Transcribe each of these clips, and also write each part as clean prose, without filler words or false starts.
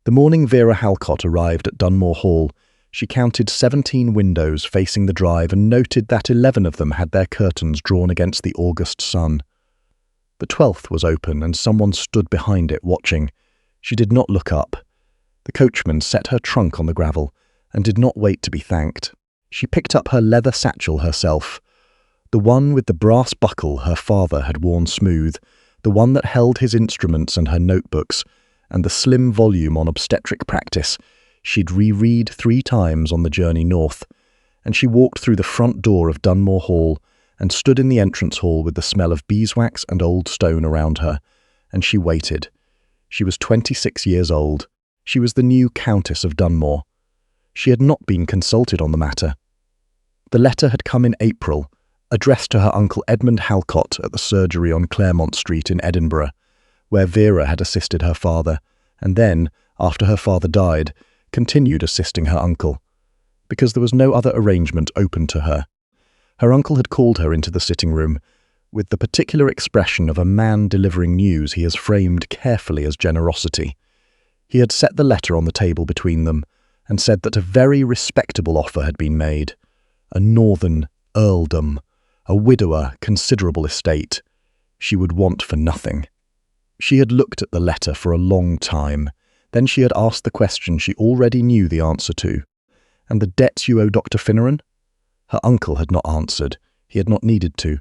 The morning Vera Halcott arrived at Dunmore Hall, she counted 17 windows facing the drive and noted that 11 of them had their curtains drawn against the August sun. The 12th was open and someone stood behind it watching. She did not look up. The coachman set her trunk on the gravel and did not wait to be thanked. She picked up her leather satchel herself, the one with the brass buckle her father had worn smooth, the one that held his instruments and her notebooks, and the slim volume on obstetric practice she'd reread 3 times on the journey north, and she walked through the front door of Dunmore Hall and stood in the entrance hall with the smell of beeswax and old stone around her, and she waited. She was 26 years old. She was the new Countess of Dunmore. She had not been consulted on the matter. The letter had come in April, addressed to her uncle Edmund Halcott at the surgery on Claremont Street in Edinburgh, where Vera had assisted her father, and then, after her father died, continued assisting her uncle, because there was no other arrangement open to her. Her uncle had called her into the sitting room, with the particular expression of a man delivering news he has framed carefully as generosity. He had set the letter on the table between them, and said that a very respectable offer had been made. A northern earldom, a widower, considerable estate. She would want for nothing. She had looked at the letter for a long time. Then she had asked the question she already knew the answer to. And the debts you owe Dr. Finneran? Her uncle had not answered. He had not needed to.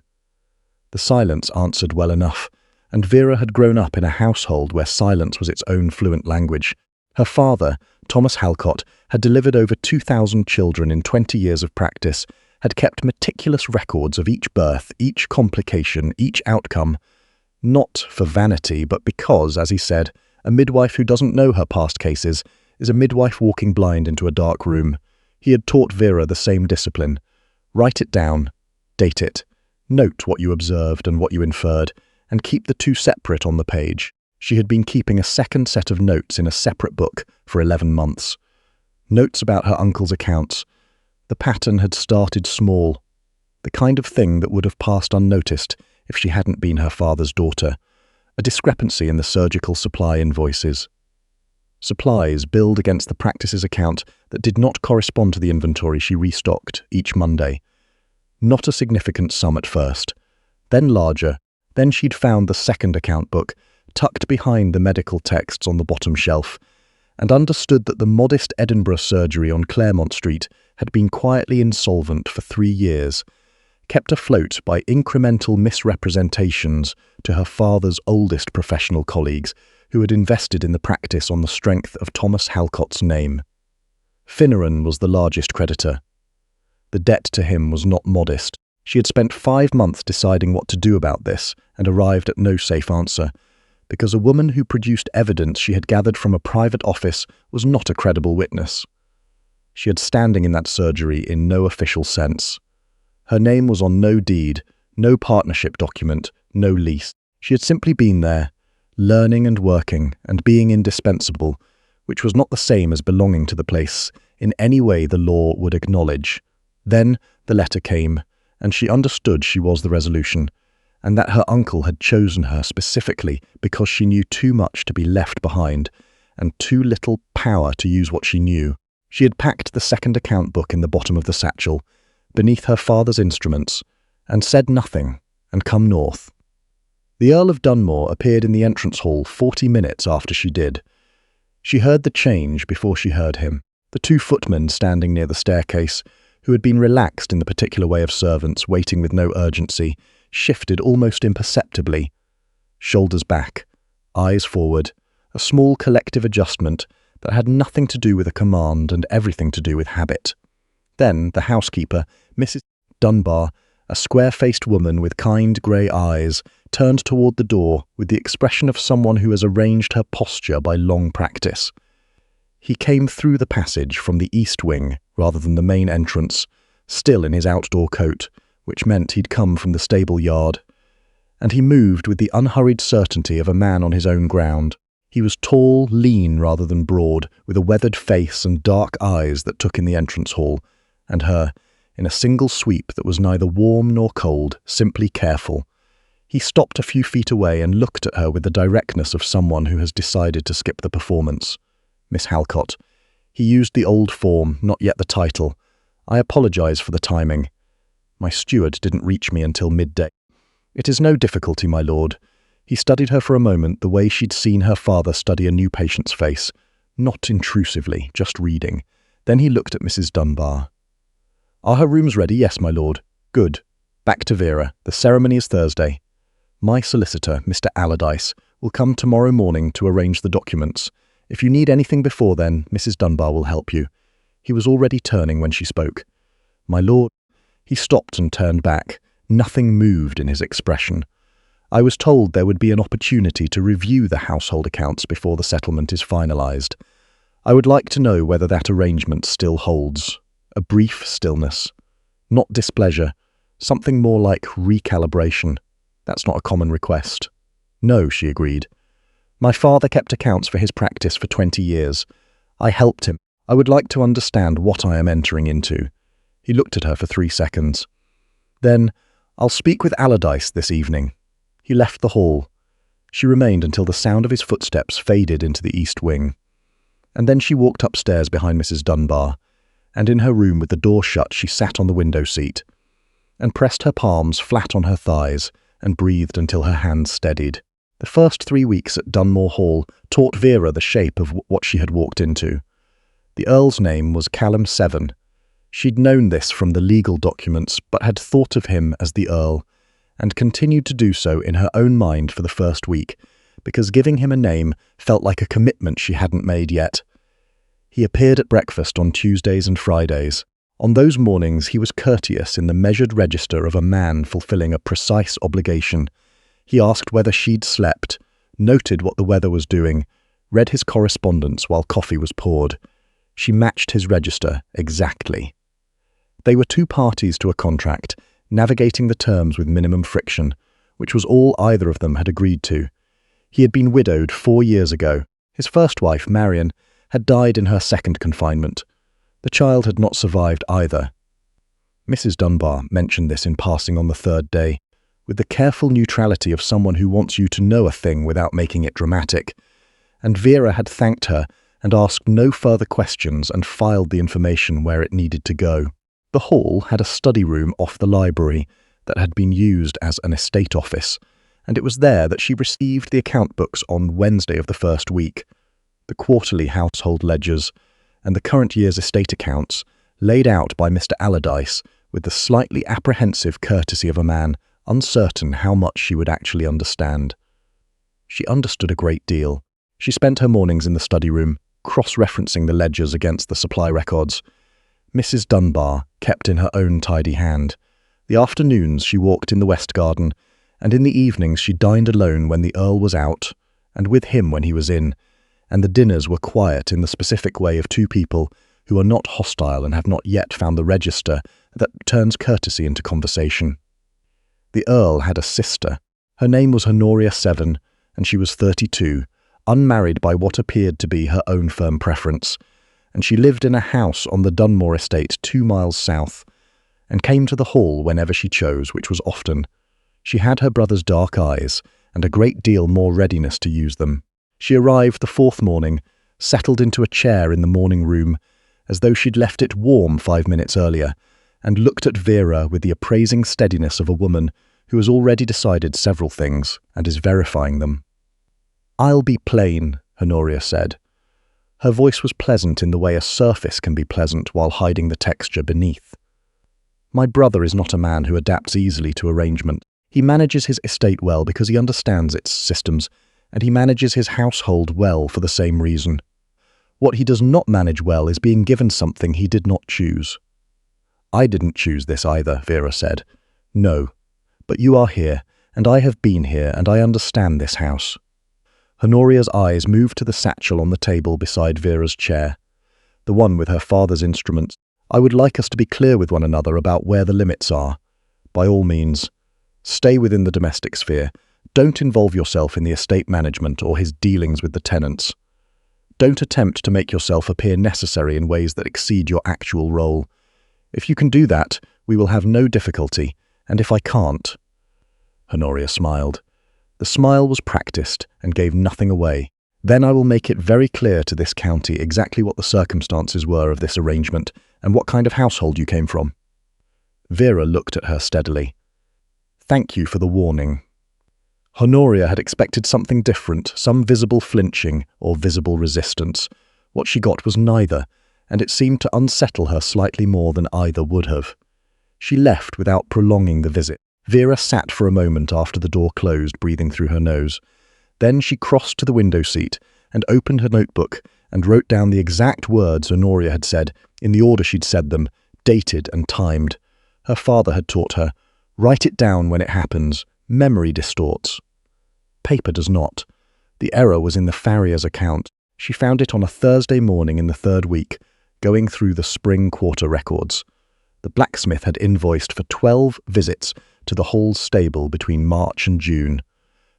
The silence answered well enough, and Vera had grown up in a household where silence was its own fluent language. Her father, Thomas Halcott, had delivered over 2,000 children in 20 years of practice, had kept meticulous records of each birth, each complication, each outcome, not for vanity, but because, as he said, a midwife who doesn't know her past cases is a midwife walking blind into a dark room. He had taught Vera the same discipline. Write it down, date it, note what you observed and what you inferred, and keep the two separate on the page. She had been keeping a second set of notes in a separate book for 11 months. Notes about her uncle's accounts. The pattern had started small, the kind of thing that would have passed unnoticed if she hadn't been her father's daughter. A discrepancy in the surgical supply invoices. Supplies billed against the practice's account that did not correspond to the inventory she restocked each Monday. Not a significant sum at first, then larger. Then she'd found the second account book, tucked behind the medical texts on the bottom shelf, and understood that the modest Edinburgh surgery on Claremont Street had been quietly insolvent for 3 years, kept afloat by incremental misrepresentations to her father's oldest professional colleagues who had invested in the practice on the strength of Thomas Halcott's name. Finneran was the largest creditor. The debt to him was not modest. She had spent 5 months deciding what to do about this and arrived at no safe answer, because a woman who produced evidence she had gathered from a private office was not a credible witness. She had standing in that surgery in no official sense. Her name was on no deed, no partnership document, no lease. She had simply been there, learning and working and being indispensable, which was not the same as belonging to the place in any way the law would acknowledge. Then the letter came, and she understood she was the resolution, and that her uncle had chosen her specifically because she knew too much to be left behind, and too little power to use what she knew. She had packed the second account book in the bottom of the satchel, beneath her father's instruments, and said nothing, and come north. The Earl of Dunmore appeared in the entrance hall 40 minutes after she did. She heard the change before she heard him. The 2 footmen standing near the staircase, who had been relaxed in the particular way of servants waiting with no urgency, shifted almost imperceptibly. Shoulders back, eyes forward, a small collective adjustment that had nothing to do with a command and everything to do with habit. Then the housekeeper, Mrs. Dunbar, a square-faced woman with kind grey eyes, turned toward the door with the expression of someone who has arranged her posture by long practice. He came through the passage from the east wing rather than the main entrance, still in his outdoor coat, which meant he'd come from the stable yard, and he moved with the unhurried certainty of a man on his own ground. He was tall, lean rather than broad, with a weathered face and dark eyes that took in the entrance hall, and her, in a single sweep that was neither warm nor cold, simply careful. He stopped a few feet away and looked at her with the directness of someone who has decided to skip the performance. Miss Halcott. He used the old form, not yet the title. I apologize for the timing. My steward didn't reach me until midday. It is no difficulty, my lord. He studied her for a moment the way she'd seen her father study a new patient's face. Not intrusively, just reading. Then he looked at Mrs. Dunbar. Are her rooms ready? Yes, my lord. Good. Back to Vera. The ceremony is Thursday. My solicitor, Mr. Allardyce, will come tomorrow morning to arrange the documents. If you need anything before then, Mrs. Dunbar will help you. He was already turning when she spoke. My lord. He stopped and turned back. Nothing moved in his expression. I was told there would be an opportunity to review the household accounts before the settlement is finalised. I would like to know whether that arrangement still holds. A brief stillness. Not displeasure. Something more like recalibration. That's not a common request. No, she agreed. My father kept accounts for his practice for 20 years. I helped him. I would like to understand what I am entering into. He looked at her for 3 seconds. Then, I'll speak with Allardyce this evening. He left the hall. She remained until the sound of his footsteps faded into the east wing. And then she walked upstairs behind Mrs. Dunbar, and in her room with the door shut she sat on the window seat, and pressed her palms flat on her thighs, and breathed until her hands steadied. The first 3 weeks at Dunmore Hall taught Vera the shape of what she had walked into. The Earl's name was Callum Seven. She'd known this from the legal documents, but had thought of him as the Earl, and continued to do so in her own mind for the first week, because giving him a name felt like a commitment she hadn't made yet. He appeared at breakfast on Tuesdays and Fridays. On those mornings he was courteous in the measured register of a man fulfilling a precise obligation. He asked whether she'd slept, noted what the weather was doing, read his correspondence while coffee was poured. She matched his register exactly. They were 2 parties to a contract, navigating the terms with minimum friction, which was all either of them had agreed to. He had been widowed 4 years ago. His first wife, Marion, had died in her second confinement. The child had not survived either. Mrs. Dunbar mentioned this in passing on the 3rd day, with the careful neutrality of someone who wants you to know a thing without making it dramatic, and Vera had thanked her and asked no further questions and filed the information where it needed to go. The hall had a study room off the library that had been used as an estate office, and it was there that she received the account books on Wednesday of the first week, the quarterly household ledgers, and the current year's estate accounts, laid out by Mr. Allardyce with the slightly apprehensive courtesy of a man uncertain how much she would actually understand. She understood a great deal. She spent her mornings in the study room, cross-referencing the ledgers against the supply records. Mrs. Dunbar kept in her own tidy hand. The afternoons she walked in the West Garden, and in the evenings she dined alone when the Earl was out, and with him when he was in, and the dinners were quiet in the specific way of 2 people who are not hostile and have not yet found the register that turns courtesy into conversation. The Earl had a sister. Her name was Honoria Seven, and she was 32, unmarried by what appeared to be her own firm preference, and she lived in a house on the Dunmore estate 2 miles south, and came to the hall whenever she chose, which was often. She had her brother's dark eyes, and a great deal more readiness to use them. She arrived the 4th morning, settled into a chair in the morning room, as though she'd left it warm 5 minutes earlier, and looked at Vera with the appraising steadiness of a woman who has already decided several things and is verifying them. "I'll be plain," Honoria said. Her voice was pleasant in the way a surface can be pleasant while hiding the texture beneath. "My brother is not a man who adapts easily to arrangement. He manages his estate well because he understands its systems, and he manages his household well for the same reason. What he does not manage well is being given something he did not choose." "I didn't choose this either," Vera said. "No, but you are here, and I have been here, and I understand this house." Honoria's eyes moved to the satchel on the table beside Vera's chair, the one with her father's instruments. "I would like us to be clear with one another about where the limits are. By all means, stay within the domestic sphere. Don't involve yourself in the estate management or his dealings with the tenants. Don't attempt to make yourself appear necessary in ways that exceed your actual role. If you can do that, we will have no difficulty, and if I can't—" Honoria smiled. The smile was practiced and gave nothing away. Then I will make it very clear to this county exactly what the circumstances were of this arrangement and what kind of household you came from." Vera looked at her steadily. "Thank you for the warning." Honoria had expected something different, some visible flinching or visible resistance. What she got was neither, and it seemed to unsettle her slightly more than either would have. She left without prolonging the visit. Vera sat for a moment after the door closed, breathing through her nose. Then she crossed to the window seat and opened her notebook and wrote down the exact words Honoria had said, in the order she'd said them, dated and timed. Her father had taught her, "Write it down when it happens. Memory distorts." Paper does not. The error was in the farrier's account. She found it on a Thursday morning in the third week, going through the spring quarter records. The blacksmith had invoiced for 12 visits to the Hall's stable between March and June.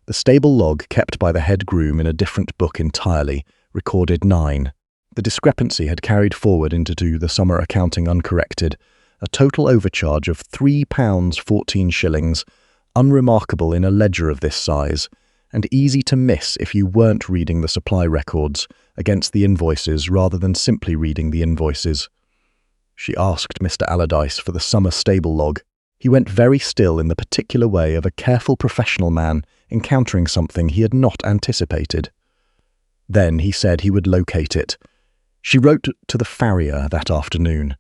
The stable log, kept by the head groom in a different book entirely, recorded 9. The discrepancy had carried forward into the summer accounting uncorrected, a total overcharge of £3.14, unremarkable in a ledger of this size, and easy to miss if you weren't reading the supply records against the invoices rather than simply reading the invoices. She asked Mr. Allardyce for the summer stable log. He went very still in the particular way of a careful professional man encountering something he had not anticipated. Then he said he would locate it. She wrote to the farrier that afternoon.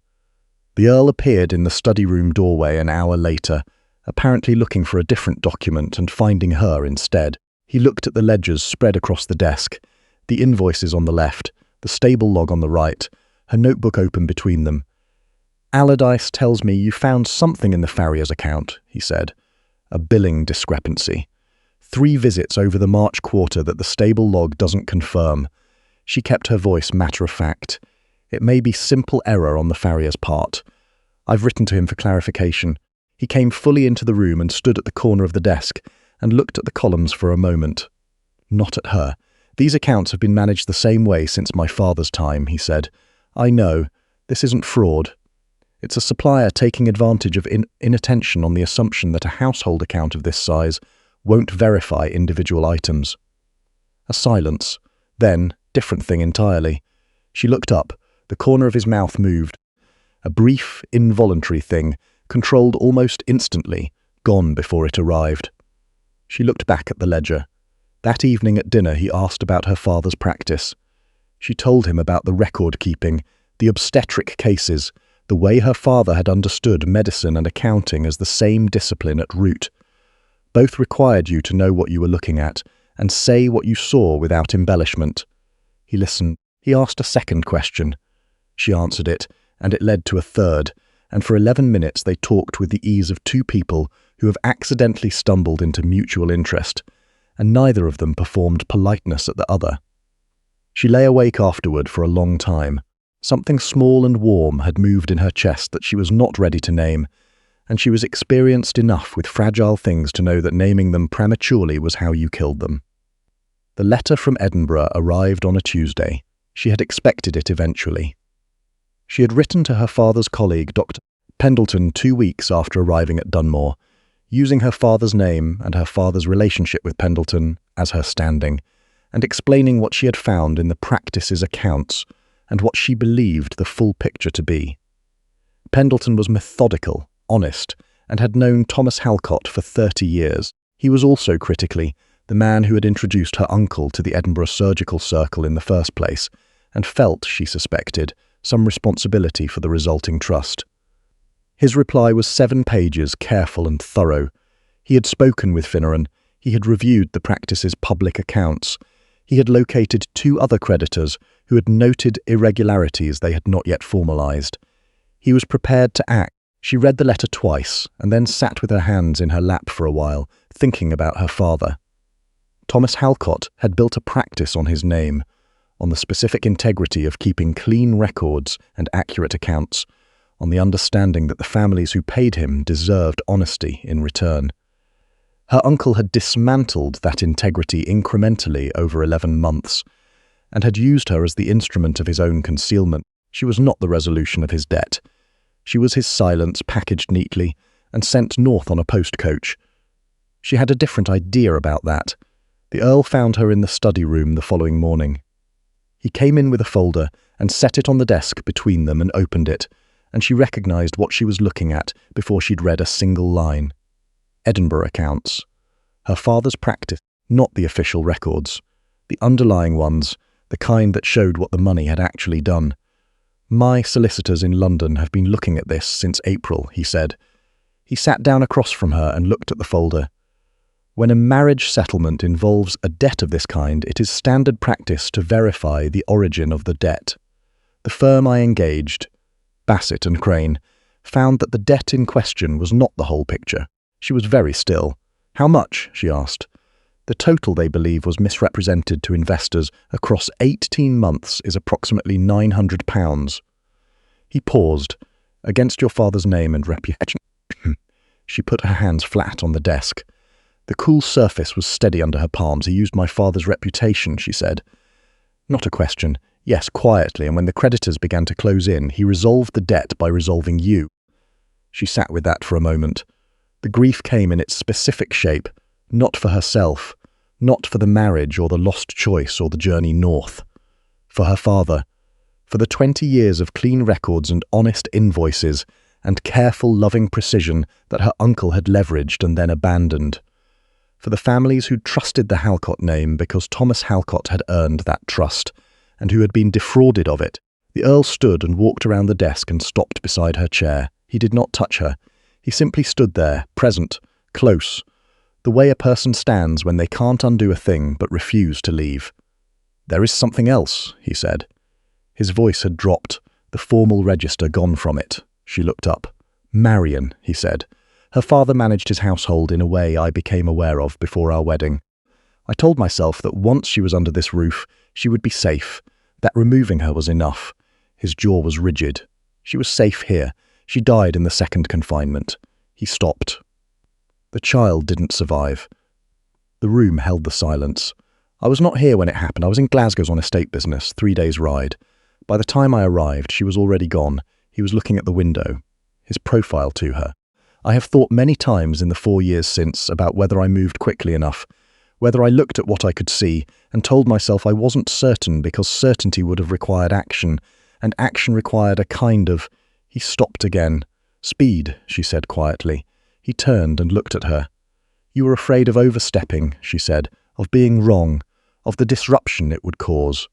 The Earl appeared in the study room doorway an hour later, apparently looking for a different document and finding her instead. He looked at the ledgers spread across the desk, the invoices on the left, the stable log on the right, her notebook open between them. "Allardyce tells me you found something in the farrier's account," he said. "A billing discrepancy. 3 visits over the March quarter that the stable log doesn't confirm." She kept her voice matter-of-fact. "It may be simple error on the farrier's part. I've written to him for clarification." He came fully into the room and stood at the corner of the desk and looked at the columns for a moment. "Not at her. These accounts have been managed the same way since my father's time," he said. "I know. This isn't fraud. It's a supplier taking advantage of inattention on the assumption that a household account of this size won't verify individual items." A silence. Then, different thing entirely. She looked up. The corner of his mouth moved. A brief, involuntary thing, controlled almost instantly, gone before it arrived. She looked back at the ledger. That evening at dinner he asked about her father's practice. She told him about the record-keeping, the obstetric cases, the way her father had understood medicine and accounting as the same discipline at root. Both required you to know what you were looking at and say what you saw without embellishment. He listened. He asked a second question. She answered it, and it led to a third, and for 11 minutes they talked with the ease of 2 people who have accidentally stumbled into mutual interest, and neither of them performed politeness at the other. She lay awake afterward for a long time. Something small and warm had moved in her chest that she was not ready to name, and she was experienced enough with fragile things to know that naming them prematurely was how you killed them. The letter from Edinburgh arrived on a Tuesday. She had expected it eventually. She had written to her father's colleague, Dr. Pendleton, 2 weeks after arriving at Dunmore, using her father's name and her father's relationship with Pendleton as her standing, and explaining what she had found in the practice's accounts and what she believed the full picture to be. Pendleton was methodical, honest, and had known Thomas Halcott for 30 years. He was also, critically, the man who had introduced her uncle to the Edinburgh surgical circle in the first place, and felt, she suspected, some responsibility for the resulting trust. His reply was 7 pages, careful and thorough. He had spoken with Finneran. He had reviewed the practice's public accounts. He had located 2 other creditors who had noted irregularities they had not yet formalised. He was prepared to act. She read the letter twice, and then sat with her hands in her lap for a while, thinking about her father. Thomas Halcott had built a practice on his name, on the specific integrity of keeping clean records and accurate accounts, on the understanding that the families who paid him deserved honesty in return. Her uncle had dismantled that integrity incrementally over 11 months, and had used her as the instrument of his own concealment. She was not the resolution of his debt. She was his silence packaged neatly and sent north on a post coach. She had a different idea about that. The Earl found her in the study room the following morning. He came in with a folder and set it on the desk between them and opened it, and she recognised what she was looking at before she'd read a single line. Edinburgh accounts. Her father's practice, not the official records. The underlying ones, the kind that showed what the money had actually done. My solicitors in London have been looking at this since April, he said. He sat down across from her and looked at the folder. When a marriage settlement involves a debt of this kind, it is standard practice to verify the origin of the debt. The firm I engaged, Bassett and Crane, found that the debt in question was not the whole picture. She was very still. How much? She asked. The total, they believe, was misrepresented to investors across 18 months is approximately £900. He paused. Against your father's name and reputation. She put her hands flat on the desk. The cool surface was steady under her palms. He used my father's reputation, she said. Not a question. Yes, quietly, and when the creditors began to close in, he resolved the debt by resolving you. She sat with that for a moment. The grief came in its specific shape, not for herself, not for the marriage or the lost choice or the journey north. For her father, for the 20 years of clean records and honest invoices and careful, loving precision that her uncle had leveraged and then abandoned. For the families who'd trusted the Halcott name because Thomas Halcott had earned that trust, and who had been defrauded of it. The Earl stood and walked around the desk and stopped beside her chair. He did not touch her. He simply stood there, present, close, the way a person stands when they can't undo a thing but refuse to leave. There is something else, he said. His voice had dropped, the formal register gone from it. She looked up. Marion, he said. Her father managed his household in a way I became aware of before our wedding. I told myself that once she was under this roof, she would be safe, that removing her was enough. His jaw was rigid. She was safe here. She died in the second confinement. He stopped. The child didn't survive. The room held the silence. I was not here when it happened. I was in Glasgow's on estate business, 3 days' ride. By the time I arrived, she was already gone. He was looking at the window, his profile to her. I have thought many times in the 4 years since about whether I moved quickly enough, whether I looked at what I could see and told myself I wasn't certain because certainty would have required action, and action required a kind of... He stopped again. Speed, she said quietly. He turned and looked at her. You were afraid of overstepping, she said, of being wrong, of the disruption it would cause.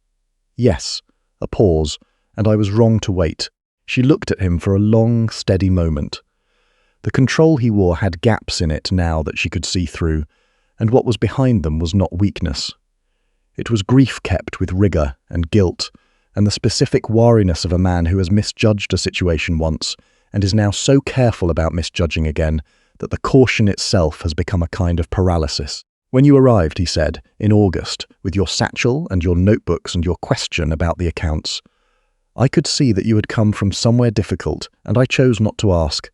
Yes, a pause, and I was wrong to wait. She looked at him for a long, steady moment. The control he wore had gaps in it now that she could see through, and what was behind them was not weakness. It was grief kept with rigour and guilt, and the specific wariness of a man who has misjudged a situation once and is now so careful about misjudging again that the caution itself has become a kind of paralysis. When you arrived, he said, in August, with your satchel and your notebooks and your question about the accounts, I could see that you had come from somewhere difficult, and I chose not to ask.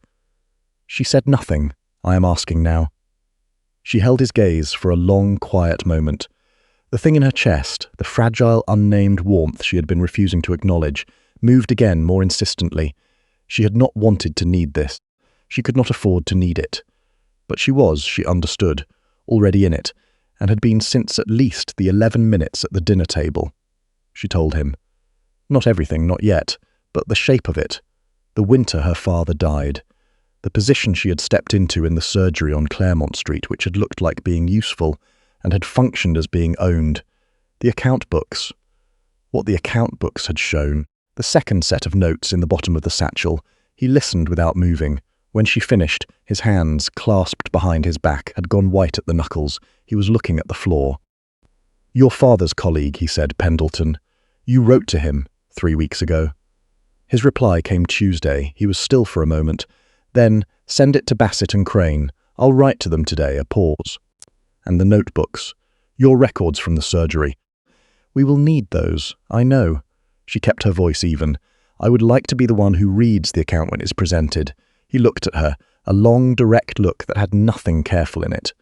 She said nothing. I am asking now. She held his gaze for a long, quiet moment. The thing in her chest, the fragile, unnamed warmth she had been refusing to acknowledge, moved again more insistently. She had not wanted to need this. She could not afford to need it. But she was, she understood, already in it, and had been since at least the 11 minutes at the dinner table. She told him. Not everything, not yet, but the shape of it. The winter her father died. The position she had stepped into in the surgery on Claremont Street, which had looked like being useful, and had functioned as being owned. The account books. What the account books had shown. The second set of notes in the bottom of the satchel. He listened without moving. When she finished, his hands, clasped behind his back, had gone white at the knuckles. He was looking at the floor. Your father's colleague, he said, Pendleton. You wrote to him 3 weeks ago. His reply came Tuesday. He was still for a moment. Then, send it to Bassett and Crane. I'll write to them today. A pause. And the notebooks. Your records from the surgery. We will need those, I know. She kept her voice even. I would like to be the one who reads the account when it is presented. He looked at her, a long, direct look that had nothing careful in it.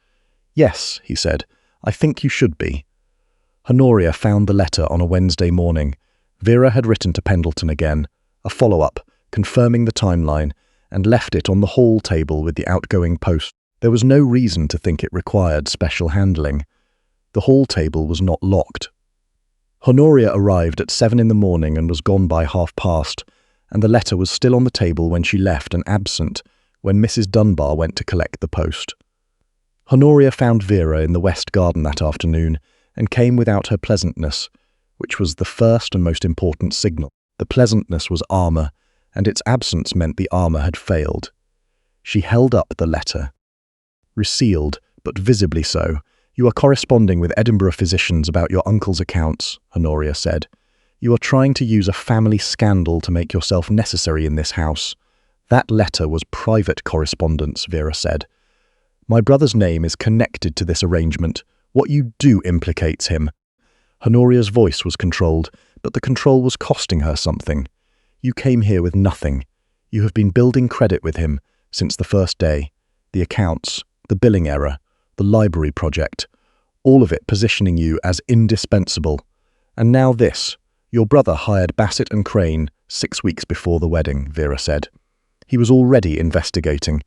Yes, he said, I think you should be. Honoria found the letter on a Wednesday morning. Vera had written to Pendleton again, a follow-up, confirming the timeline, and left it on the hall table with the outgoing post. There was no reason to think it required special handling. The hall table was not locked. Honoria arrived at 7 in the morning and was gone by past, and the letter was still on the table when she left and absent when Mrs. Dunbar went to collect the post. Honoria found Vera in the west garden that afternoon and came without her pleasantness, which was the first and most important signal. The pleasantness was armour, and its absence meant the armour had failed. She held up the letter. "Resealed, but visibly so. You are corresponding with Edinburgh physicians about your uncle's accounts," Honoria said. "You are trying to use a family scandal to make yourself necessary in this house." "That letter was private correspondence," Vera said. "My brother's name is connected to this arrangement. What you do implicates him." Honoria's voice was controlled, but the control was costing her something. "You came here with nothing. You have been building credit with him since the first day. The accounts, the billing error, the library project, all of it positioning you as indispensable. And now this. Your brother hired Bassett and Crane 6 weeks before the wedding," Vera said. "He was already investigating.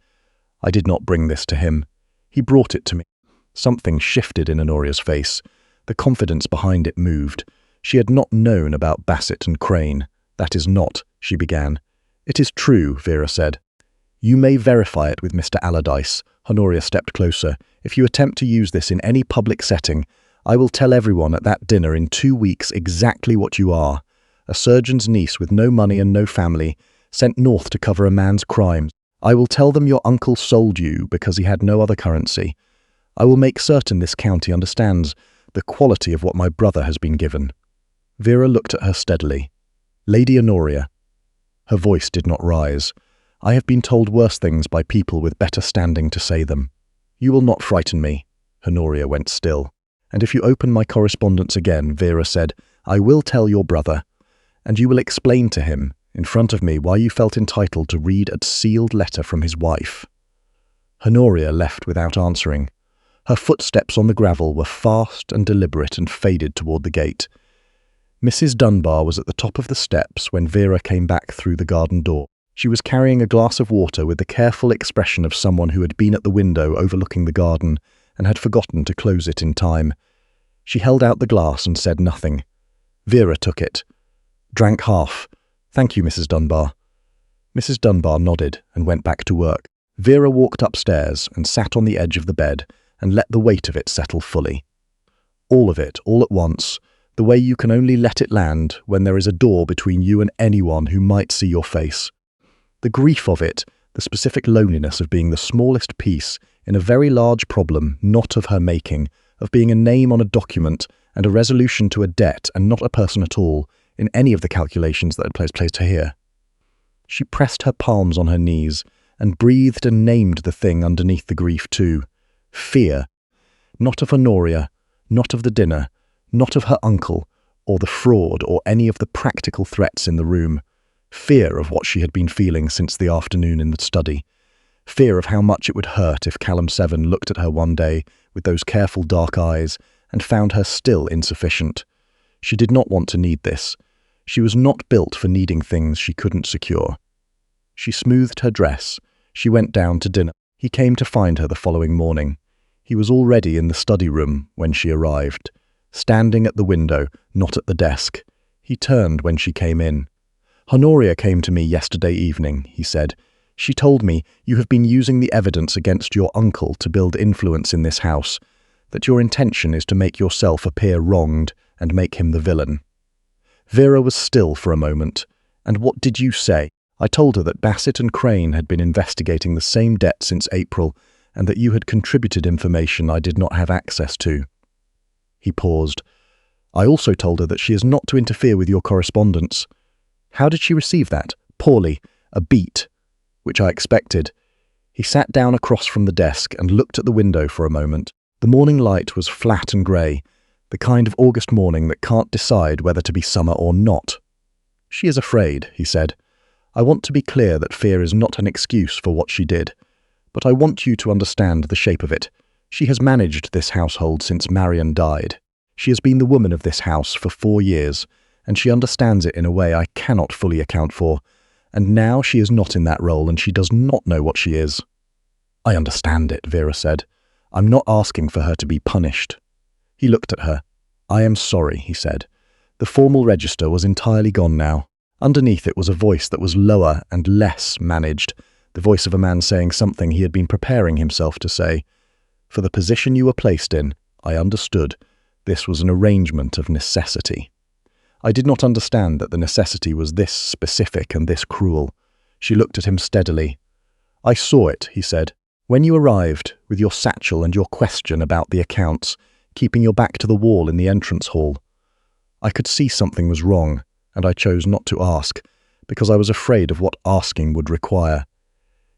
I did not bring this to him. He brought it to me." Something shifted in Honoria's face. The confidence behind it moved. She had not known about Bassett and Crane. "That is not," she began. "It is true," Vera said. "You may verify it with Mr. Allardyce." Honoria stepped closer. "If you attempt to use this in any public setting, I will tell everyone at that dinner in 2 weeks exactly what you are. A surgeon's niece with no money and no family, sent north to cover a man's crimes. I will tell them your uncle sold you because he had no other currency. I will make certain this county understands the quality of what my brother has been given." Vera looked at her steadily. "Lady Honoria." Her voice did not rise. "I have been told worse things by people with better standing to say them. You will not frighten me." Honoria went still. "And if you open my correspondence again," Vera said, "I will tell your brother. And you will explain to him, in front of me, why you felt entitled to read a sealed letter from his wife." Honoria left without answering. Her footsteps on the gravel were fast and deliberate and faded toward the gate. Mrs. Dunbar was at the top of the steps when Vera came back through the garden door. She was carrying a glass of water with the careful expression of someone who had been at the window overlooking the garden and had forgotten to close it in time. She held out the glass and said nothing. Vera took it. "Drank half. Thank you, Mrs. Dunbar." Mrs. Dunbar nodded and went back to work. Vera walked upstairs and sat on the edge of the bed and let the weight of it settle fully. All of it, all at once, the way you can only let it land when there is a door between you and anyone who might see your face. The grief of it, the specific loneliness of being the smallest piece in a very large problem not of her making, of being a name on a document and a resolution to a debt and not a person at all, in any of the calculations that had placed her here. She pressed her palms on her knees and breathed and named the thing underneath the grief too. Fear. Not of Honoria, not of the dinner, not of her uncle, or the fraud, or any of the practical threats in the room. Fear of what she had been feeling since the afternoon in the study. Fear of how much it would hurt if Callum Seven looked at her one day with those careful dark eyes and found her still insufficient. She did not want to need this. She was not built for needing things she couldn't secure. She smoothed her dress. She went down to dinner. He came to find her the following morning. He was already in the study room when she arrived, standing at the window, not at the desk. He turned when she came in. "Honoria came to me yesterday evening," he said. "She told me you have been using the evidence against your uncle to build influence in this house, that your intention is to make yourself appear wronged and make him the villain." Vera was still for a moment. "And what did you say?" "I told her that Bassett and Crane had been investigating the same debt since April, and that you had contributed information I did not have access to." He paused. "I also told her that she is not to interfere with your correspondence." "How did she receive that?" "Poorly. A beat." "Which I expected." He sat down across from the desk and looked at the window for a moment. The morning light was flat and grey, the kind of August morning that can't decide whether to be summer or not. "She is afraid," he said. "I want to be clear that fear is not an excuse for what she did. But I want you to understand the shape of it. She has managed this household since Marion died. She has been the woman of this house for 4 years, and she understands it in a way I cannot fully account for. And now she is not in that role, and she does not know what she is." "I understand it," Vera said. "I'm not asking for her to be punished." He looked at her. "I am sorry," he said. The formal register was entirely gone now. Underneath it was a voice that was lower and less managed, the voice of a man saying something he had been preparing himself to say. "For the position you were placed in, I understood. This was an arrangement of necessity. I did not understand that the necessity was this specific and this cruel." She looked at him steadily. "I saw it," he said. "When you arrived, with your satchel and your question about the accounts, keeping your back to the wall in the entrance hall. I could see something was wrong, and I chose not to ask, because I was afraid of what asking would require."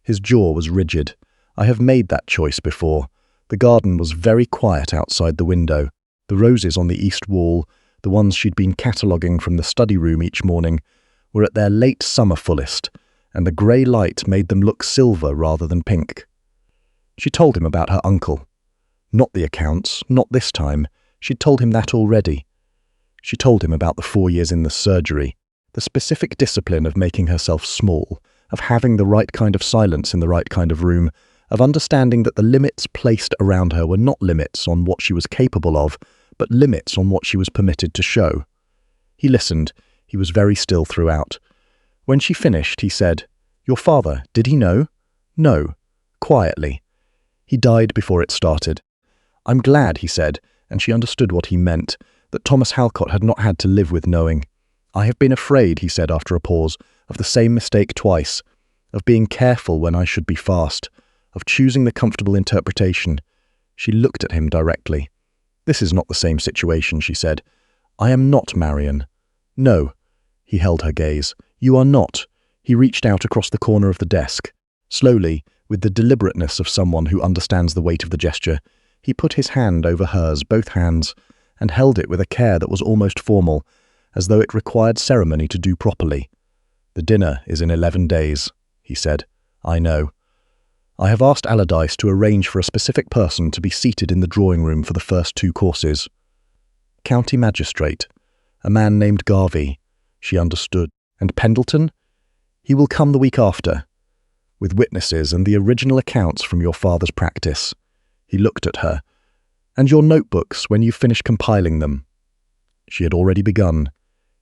His jaw was rigid. "I have made that choice before. The garden was very quiet outside the window. The roses on the east wall, the ones she'd been cataloguing from the study room each morning, were at their late summer fullest, and the grey light made them look silver rather than pink." She told him about her uncle. Not the accounts, not this time. She'd told him that already. She told him about the 4 years in the surgery, the specific discipline of making herself small, of having the right kind of silence in the right kind of room, of understanding that the limits placed around her were not limits on what she was capable of, but limits on what she was permitted to show. He listened. He was very still throughout. When she finished, he said, "Your father, did he know?" "No," quietly. "He died before it started." "I'm glad," he said, and she understood what he meant, that Thomas Halcott had not had to live with knowing. "I have been afraid," he said after a pause, "of the same mistake twice, of being careful when I should be fast, of choosing the comfortable interpretation." She looked at him directly. "This is not the same situation," she said. "I am not Marion." "No." He held her gaze. "You are not." He reached out across the corner of the desk. Slowly, with the deliberateness of someone who understands the weight of the gesture, he put his hand over hers, both hands, and held it with a care that was almost formal, as though it required ceremony to do properly. "The dinner is in 11 days, he said. "I know. I have asked Allardyce to arrange for a specific person to be seated in the drawing room for the first 2 courses. County magistrate, a man named Garvey," she understood. "And Pendleton? He will come the week after, with witnesses and the original accounts from your father's practice." He looked at her. "And your notebooks, when you finish compiling them." She had already begun.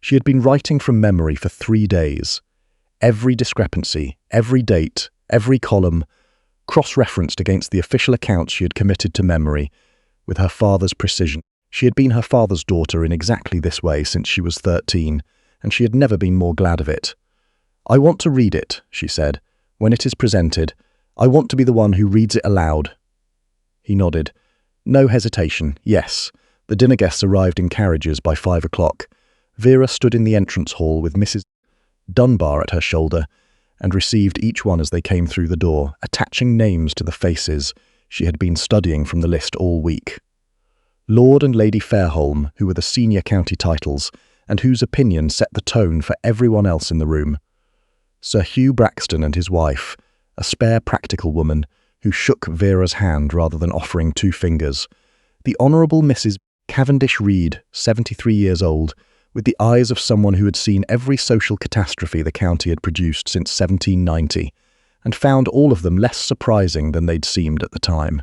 She had been writing from memory for 3 days. Every discrepancy, every date, every column, cross-referenced against the official accounts she had committed to memory, with her father's precision. She had been her father's daughter in exactly this way since she was 13, and she had never been more glad of it. "I want to read it," she said. "When it is presented, I want to be the one who reads it aloud." He nodded. No hesitation. Yes. The dinner guests arrived in carriages by 5 o'clock. Vera stood in the entrance hall with Mrs. Dunbar at her shoulder and received each one as they came through the door, attaching names to the faces she had been studying from the list all week. Lord and Lady Fairholme, who were the senior county titles, and whose opinion set the tone for everyone else in the room. Sir Hugh Braxton and his wife, a spare practical woman, who shook Vera's hand rather than offering 2 fingers. The Honourable Mrs. Cavendish Reed, 73 years old, with the eyes of someone who had seen every social catastrophe the county had produced since 1790, and found all of them less surprising than they'd seemed at the time.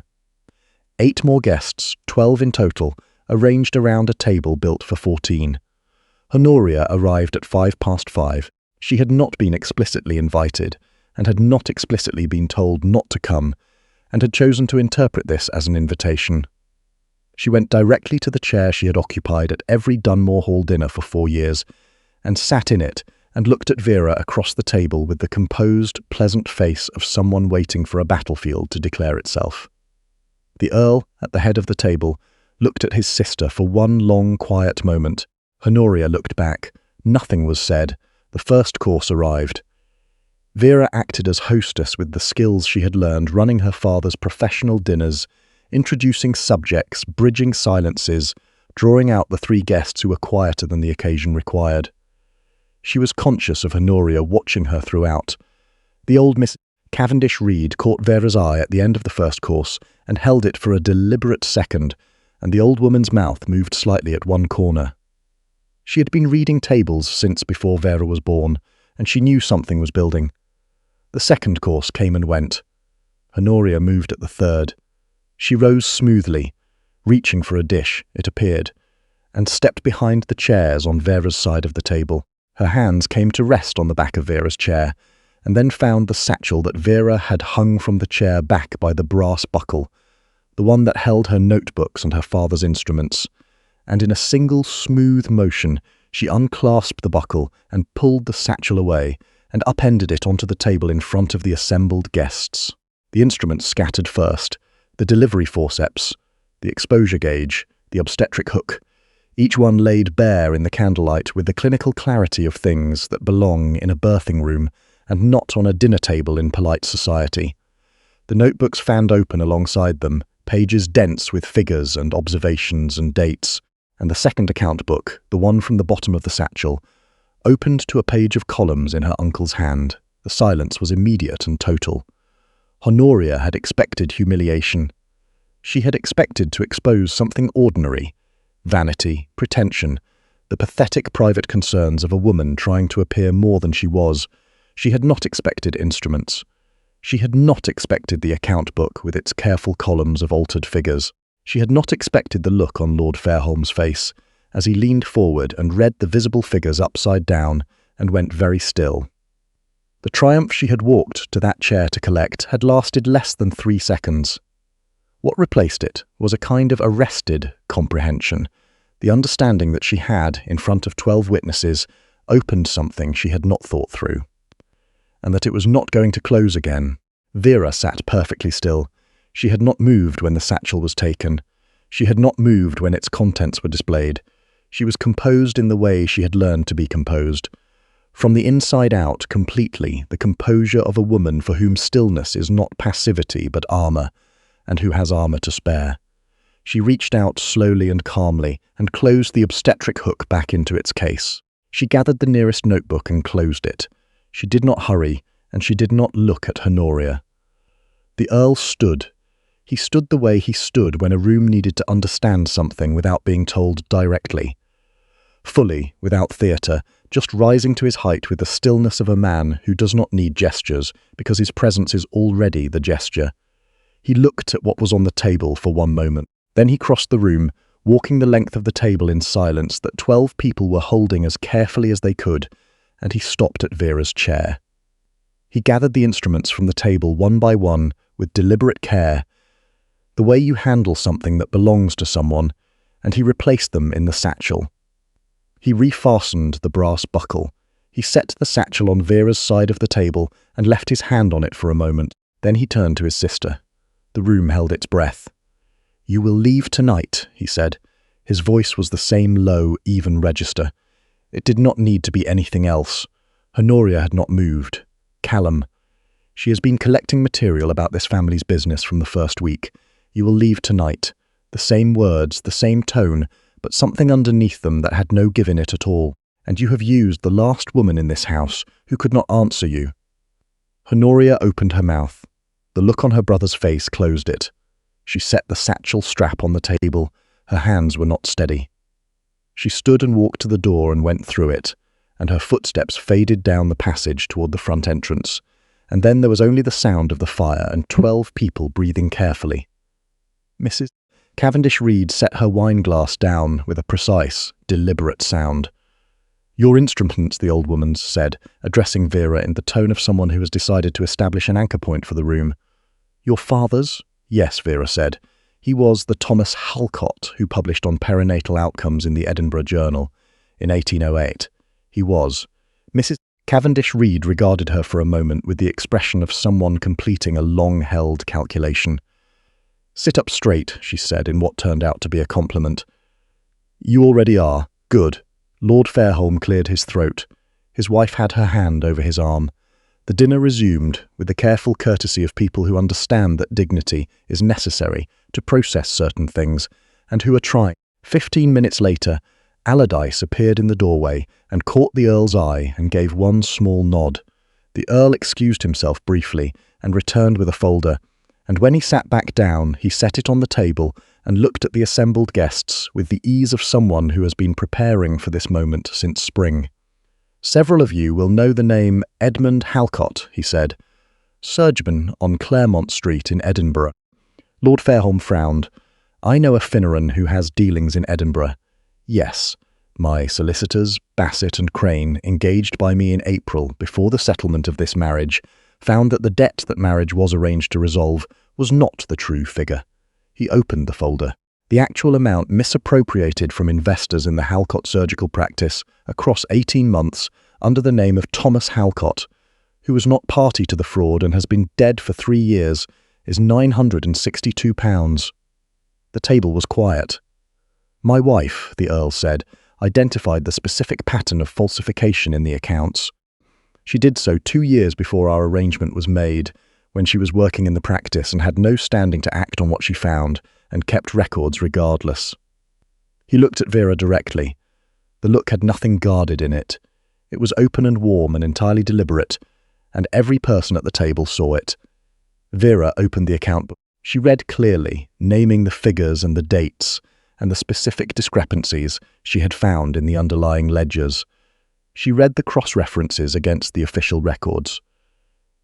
8 more guests, 12 in total, arranged around a table built for 14. Honoria arrived at 5:05. She had not been explicitly invited, and had not explicitly been told not to come, and had chosen to interpret this as an invitation. She went directly to the chair she had occupied at every Dunmore Hall dinner for 4 years, and sat in it and looked at Vera across the table with the composed, pleasant face of someone waiting for a battlefield to declare itself. The Earl, at the head of the table, looked at his sister for one long, quiet moment. Honoria looked back. Nothing was said. The first course arrived. Vera acted as hostess with the skills she had learned running her father's professional dinners, introducing subjects, bridging silences, drawing out the 3 guests who were quieter than the occasion required. She was conscious of Honoria watching her throughout. The old Miss Cavendish Reed caught Vera's eye at the end of the first course and held it for a deliberate second, and the old woman's mouth moved slightly at one corner. She had been reading tables since before Vera was born, and she knew something was building. The second course came and went. Honoria moved at the third. She rose smoothly, Reaching for a dish, it appeared, and stepped behind the chairs on Vera's side of the table. Her hands came to rest on the back of Vera's chair, and then found the satchel that Vera had hung from the chair back by the brass buckle, the one that held her notebooks and her father's instruments. And in a single smooth motion, she unclasped the buckle and pulled the satchel away and upended it onto the table in front of the assembled guests. The instruments scattered first, the delivery forceps, the exposure gauge, the obstetric hook, each one laid bare in the candlelight with the clinical clarity of things that belong in a birthing room and not on a dinner table in polite society. The notebooks fanned open alongside them, pages dense with figures and observations and dates, and the second account book, the one from the bottom of the satchel, opened to a page of columns in her uncle's hand. The silence was immediate and total. Honoria had expected humiliation. She had expected to expose something ordinary, vanity, pretension, the pathetic private concerns of a woman trying to appear more than she was. She had not expected instruments. She had not expected the account book with its careful columns of altered figures. She had not expected the look on Lord Fairholme's face as he leaned forward and read the visible figures upside down and went very still. The triumph she had walked to that chair to collect had lasted less than 3 seconds. What replaced it was a kind of arrested comprehension, the understanding that she had, in front of 12 witnesses, opened something she had not thought through, and that it was not going to close again. Vera sat perfectly still. She had not moved when the satchel was taken. She had not moved when its contents were displayed. She was composed in the way she had learned to be composed. From the inside out, completely, the composure of a woman for whom stillness is not passivity but armour, and who has armour to spare. She reached out slowly and calmly and closed the obstetric hook back into its case. She gathered the nearest notebook and closed it. She did not hurry, and she did not look at Honoria. The Earl stood. He stood the way he stood when a room needed to understand something without being told directly. Fully, without theatre, just rising to his height with the stillness of a man who does not need gestures because his presence is already the gesture. He looked at what was on the table for one moment. Then he crossed the room, walking the length of the table in silence that 12 people were holding as carefully as they could, and he stopped at Vera's chair. He gathered the instruments from the table one by one with deliberate care, the way you handle something that belongs to someone, and he replaced them in the satchel. He refastened the brass buckle. He set the satchel on Vera's side of the table and left his hand on it for a moment. Then he turned to his sister. The room held its breath. "You will leave tonight," he said. His voice was the same low, even register. It did not need to be anything else. Honoria had not moved. Callum. "She has been collecting material about this family's business from the first week. You will leave tonight." The same words, the same tone, but something underneath them that had no give in it at all. "And you have used the last woman in this house who could not answer you." Honoria opened her mouth. The look on her brother's face closed it. She set the satchel strap on the table. Her hands were not steady. She stood and walked to the door and went through it, and her footsteps faded down the passage toward the front entrance, and then there was only the sound of the fire and 12 people breathing carefully. Mrs. Cavendish Reed set her wineglass down with a precise, deliberate sound. "Your instruments," the old woman said, addressing Vera in the tone of someone who has decided to establish an anchor point for the room. "Your father's?" "Yes," Vera said. "He was the Thomas Halcott who published on perinatal outcomes in the Edinburgh Journal in 1808. He was." Mrs. Cavendish Reed regarded her for a moment with the expression of someone completing a long-held calculation. "Sit up straight," she said in what turned out to be a compliment. "You already are. Good." Lord Fairholme cleared his throat. His wife had her hand over his arm. The dinner resumed, with the careful courtesy of people who understand that dignity is necessary to process certain things, and who are trying. 15 minutes later, Allardyce appeared in the doorway and caught the Earl's eye and gave one small nod. The Earl excused himself briefly and returned with a folder, and when he sat back down, he set it on the table and looked at the assembled guests with the ease of someone who has been preparing for this moment since spring. "Several of you will know the name Edmund Halcott," he said. "Surgeon on Claremont Street in Edinburgh." Lord Fairholme frowned. I know a Finneran who has dealings in Edinburgh. Yes, my solicitors, Bassett and Crane, engaged by me in April before the settlement of this marriage, found that the debt that marriage was arranged to resolve was not the true figure. He opened the folder. The actual amount misappropriated from investors in the Halcott surgical practice across 18 months under the name of Thomas Halcott, who was not party to the fraud and has been dead for 3 years, is £962. The table was quiet. My wife, the Earl said, identified the specific pattern of falsification in the accounts. She did so 2 years before our arrangement was made, when she was working in the practice and had no standing to act on what she found, and kept records regardless. He looked at Vera directly. The look had nothing guarded in it. It was open and warm and entirely deliberate, and every person at the table saw it. Vera opened the account book. She read clearly, naming the figures and the dates, and the specific discrepancies she had found in the underlying ledgers. She read the cross-references against the official records.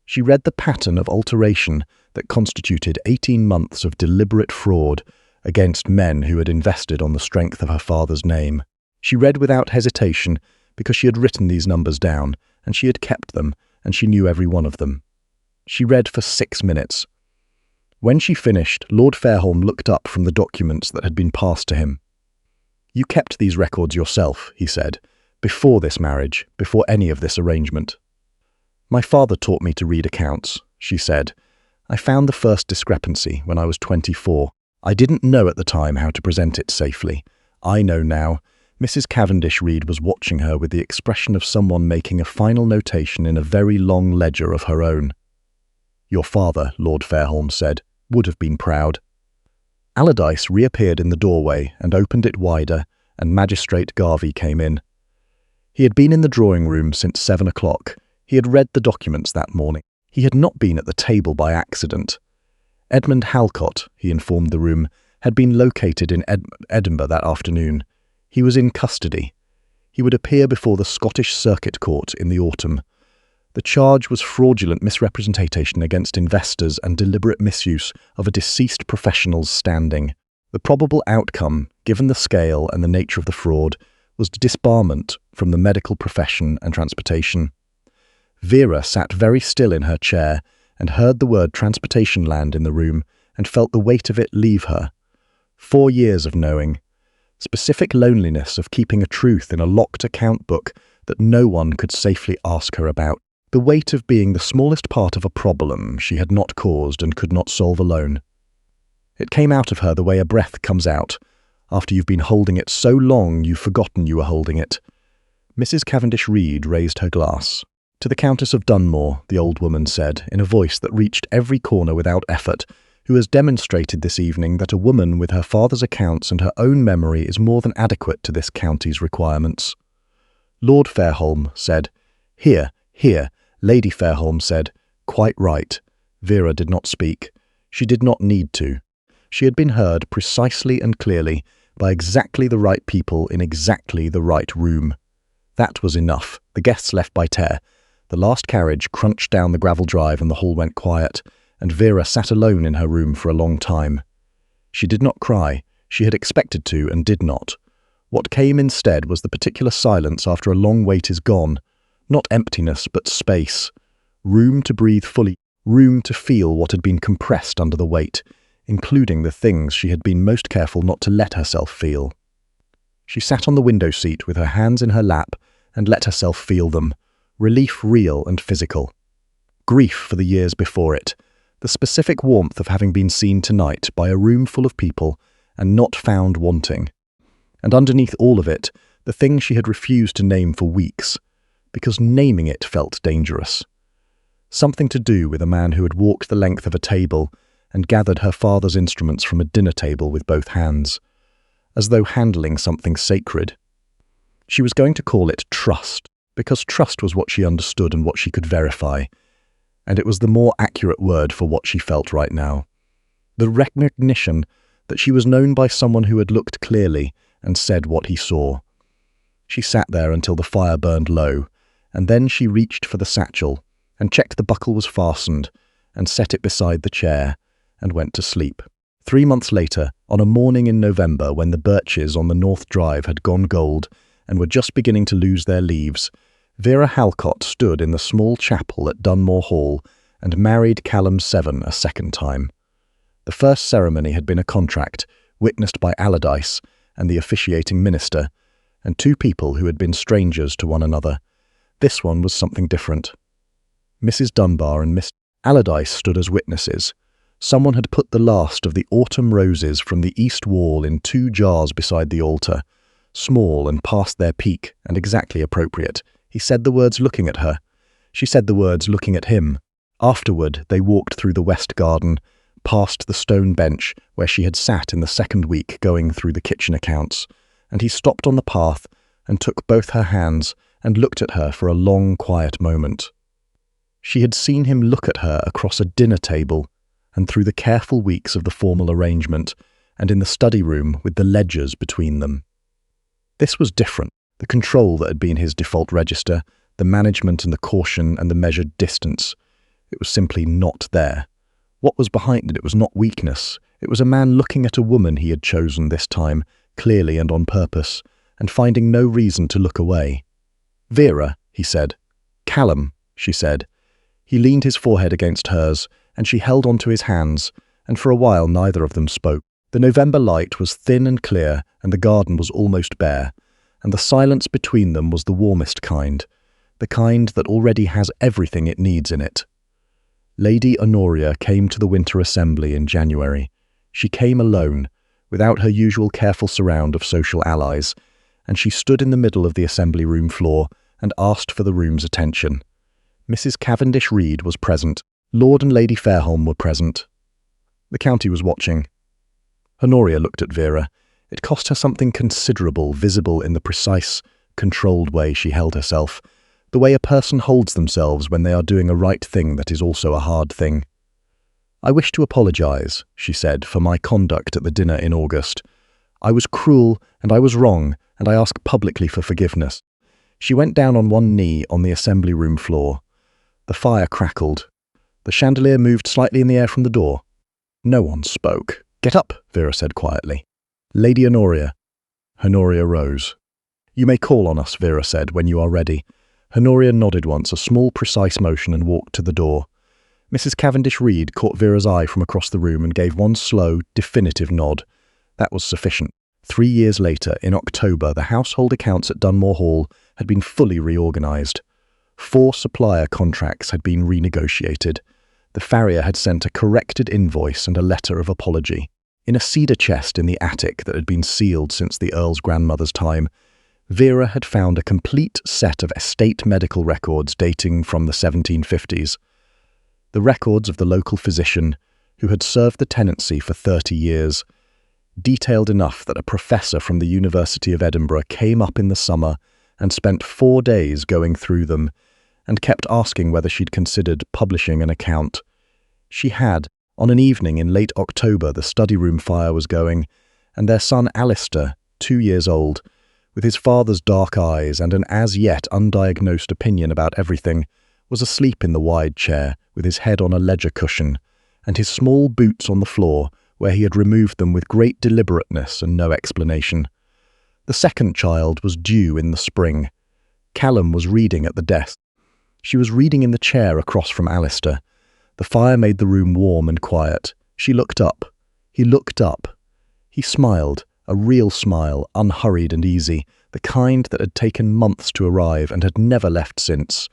She read the pattern of alteration that constituted 18 months of deliberate fraud against men who had invested on the strength of her father's name. She read without hesitation because she had written these numbers down, and she had kept them, and she knew every one of them. She read for 6 minutes. When she finished, Lord Fairholme looked up from the documents that had been passed to him. "You kept these records yourself," he said, "before this marriage, before any of this arrangement." "My father taught me to read accounts," she said. "I found the first discrepancy when I was 24. I didn't know at the time how to present it safely. I know now. Mrs. Cavendish Reed was watching her with the expression of someone making a final notation in a very long ledger of her own." "Your father," Lord Fairholme said, "would have been proud." Allardyce reappeared in the doorway and opened it wider, and Magistrate Garvey came in. He had been in the drawing room since 7 o'clock. He had read the documents that morning. He had not been at the table by accident. Edmund Halcott, he informed the room, had been located in Edinburgh that afternoon. He was in custody. He would appear before the Scottish Circuit Court in the autumn. The charge was fraudulent misrepresentation against investors and deliberate misuse of a deceased professional's standing. The probable outcome, given the scale and the nature of the fraud, was disbarment from the medical profession and transportation. Vera sat very still in her chair and heard the word transportation land in the room and felt the weight of it leave her. 4 years of knowing. Specific loneliness of keeping a truth in a locked account book that no one could safely ask her about. The weight of being the smallest part of a problem she had not caused and could not solve alone. It came out of her the way a breath comes out, after you've been holding it so long you've forgotten you were holding it. Mrs. Cavendish Reed raised her glass. "To the Countess of Dunmore," the old woman said, in a voice that reached every corner without effort, "who has demonstrated this evening that a woman with her father's accounts and her own memory is more than adequate to this county's requirements." Lord Fairholme said, "Here, here." Lady Fairholme said, "Quite right." Vera did not speak. She did not need to. She had been heard precisely and clearly by exactly the right people in exactly the right room. That was enough. The guests left by Ter. The last carriage crunched down the gravel drive and the hall went quiet, and Vera sat alone in her room for a long time. She did not cry. She had expected to and did not. What came instead was the particular silence after a long wait is gone. Not emptiness, but space. Room to breathe fully. Room to feel what had been compressed under the weight, including the things she had been most careful not to let herself feel. She sat on the window seat with her hands in her lap and let herself feel them. Relief real and physical. Grief for the years before it. The specific warmth of having been seen tonight by a room full of people and not found wanting. And underneath all of it, the thing she had refused to name for weeks, because naming it felt dangerous. Something to do with a man who had walked the length of a table and gathered her father's instruments from a dinner table with both hands, as though handling something sacred. She was going to call it trust, because trust was what she understood and what she could verify, and it was the more accurate word for what she felt right now. The recognition that she was known by someone who had looked clearly and said what he saw. She sat there until the fire burned low, and then she reached for the satchel and checked the buckle was fastened and set it beside the chair and went to sleep. 3 months later, on a morning in November when the birches on the North Drive had gone gold and were just beginning to lose their leaves, Vera Halcott stood in the small chapel at Dunmore Hall and married Callum Seven a second time. The first ceremony had been a contract, witnessed by Allardyce and the officiating minister, and two people who had been strangers to one another. This one was something different. Mrs. Dunbar and Miss Allardyce stood as witnesses. Someone had put the last of the autumn roses from the east wall in 2 jars beside the altar, small and past their peak and exactly appropriate. He said the words looking at her. She said the words looking at him. Afterward, they walked through the west garden, past the stone bench where she had sat in the second week going through the kitchen accounts, and he stopped on the path and took both her hands and looked at her for a long, quiet moment. She had seen him look at her across a dinner table and through the careful weeks of the formal arrangement, and in the study room with the ledgers between them. This was different. The control that had been his default register, the management and the caution and the measured distance. It was simply not there. What was behind it? It was not weakness. It was a man looking at a woman he had chosen this time, clearly and on purpose, and finding no reason to look away. "Vera," he said. "Callum," she said. He leaned his forehead against hers, and she held onto his hands, and for a while neither of them spoke. The November light was thin and clear, and the garden was almost bare, and the silence between them was the warmest kind, the kind that already has everything it needs in it. Lady Honoria came to the winter assembly in January. She came alone, without her usual careful surround of social allies, and she stood in the middle of the assembly room floor and asked for the room's attention. Mrs. Cavendish Reed was present. Lord and Lady Fairholme were present. The county was watching. Honoria looked at Vera. It cost her something considerable, visible in the precise, controlled way she held herself, the way a person holds themselves when they are doing a right thing that is also a hard thing. "I wish to apologise," she said, "for my conduct at the dinner in August. I was cruel and I was wrong, and I ask publicly for forgiveness." She went down on one knee on the assembly room floor. The fire crackled. The chandelier moved slightly in the air from the door. No one spoke. "Get up," Vera said quietly. "Lady Honoria." Honoria rose. "You may call on us," Vera said, "when you are ready." Honoria nodded once, a small, precise motion, and walked to the door. Mrs. Cavendish Reed caught Vera's eye from across the room and gave one slow, definitive nod. That was sufficient. 3 years later, in October, the household accounts at Dunmore Hall had been fully reorganised. 4 supplier contracts had been renegotiated. The farrier had sent a corrected invoice and a letter of apology. In a cedar chest in the attic that had been sealed since the Earl's grandmother's time, Vera had found a complete set of estate medical records dating from the 1750s. The records of the local physician, who had served the tenancy for 30 years, detailed enough that a professor from the University of Edinburgh came up in the summer and spent 4 days going through them, and kept asking whether she'd considered publishing an account. She had. On an evening in late October, the study room fire was going, and their son Alistair, 2 years old, with his father's dark eyes and an as-yet undiagnosed opinion about everything, was asleep in the wide chair with his head on a ledger cushion, and his small boots on the floor, where he had removed them with great deliberateness and no explanation. The second child was due in the spring. Callum was reading at the desk. She was reading in the chair across from Alistair. The fire made the room warm and quiet. She looked up. He looked up. He smiled, a real smile, unhurried and easy, the kind that had taken months to arrive and had never left since.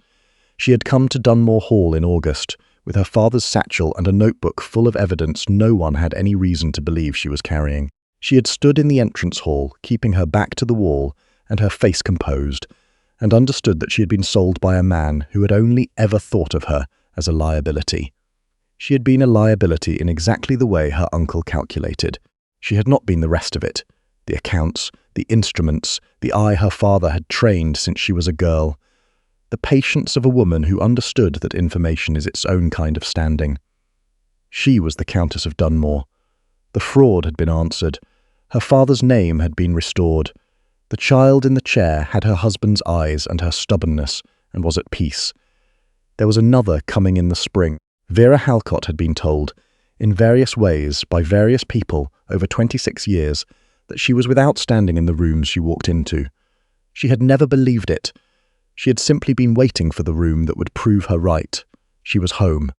She had come to Dunmore Hall in August, with her father's satchel and a notebook full of evidence no one had any reason to believe she was carrying. She had stood in the entrance hall, keeping her back to the wall and her face composed, and understood that she had been sold by a man who had only ever thought of her as a liability. She had been a liability in exactly the way her uncle calculated. She had not been the rest of it. The accounts, the instruments, the eye her father had trained since she was a girl. The patience of a woman who understood that information is its own kind of standing. She was the Countess of Dunmore. The fraud had been answered. Her father's name had been restored. The child in the chair had her husband's eyes and her stubbornness, and was at peace. There was another coming in the spring. Vera Halcott had been told. in various ways by various people over 26 years that she was without standing in the rooms she walked into. She had never believed it. She had simply been waiting for the room that would prove her right. She was home.